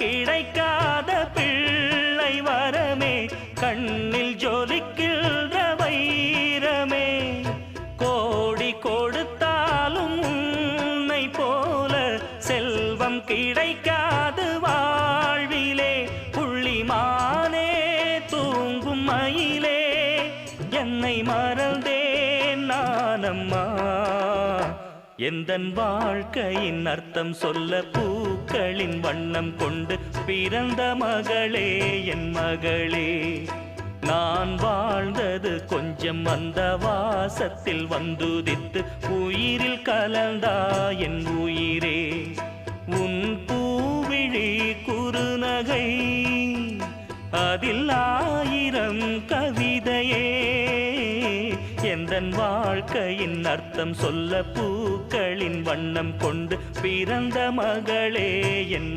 கிடைக்காத பிள்ளை வரமே, கண்ணில் ஜொலிக்கின்ற வைரமே. கோடி கொடுத்தாலும் உன்னை போல செல்வம் கிடைக்காது வாழ்விலே. புள்ளிமானே தூங்கும் மயிலே, என்னை மறந்தேன் நானம்மா. எந்தன் வாழ்க்கையின் அர்த்தம் சொல்ல பூக்களின் வண்ணம் கொண்டு பிறந்த மகளே என் மகளே. நான் வாழ்ந்தது கொஞ்சம் அந்த வாசத்தில் வந்துதித்து உயிரில் கலந்தா என் உயிரே. உன் பூவிழி குறுநகை அதில் 1000 கவிதையே. எந்தன் வாழ்க்கையின் அர்த்தம் சொல்ல பூக்களின் வண்ணம் கொண்டு பிறந்த மகளே என்